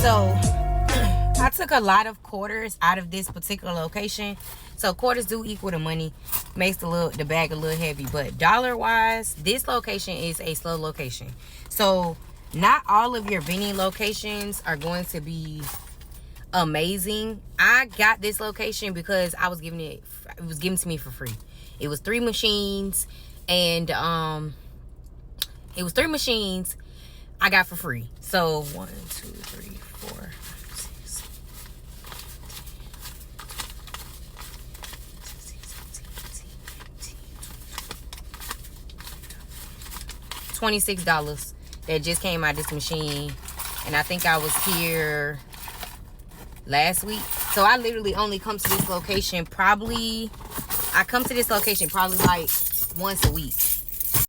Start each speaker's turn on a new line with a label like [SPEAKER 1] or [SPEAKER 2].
[SPEAKER 1] So I took a lot of quarters out of this particular location. So quarters do equal the money, makes the bag a little heavy. But dollar wise, this location is a slow location. So not all of your vending locations are going to be amazing. I got this location because it was given to me for free. It was 3 machines, and it was 3 machines I got for free. So 1, 2, 3, 4, 6, 26 that just came out of this machine. And I think I was here last week. So I literally only come to this location probably like once a week.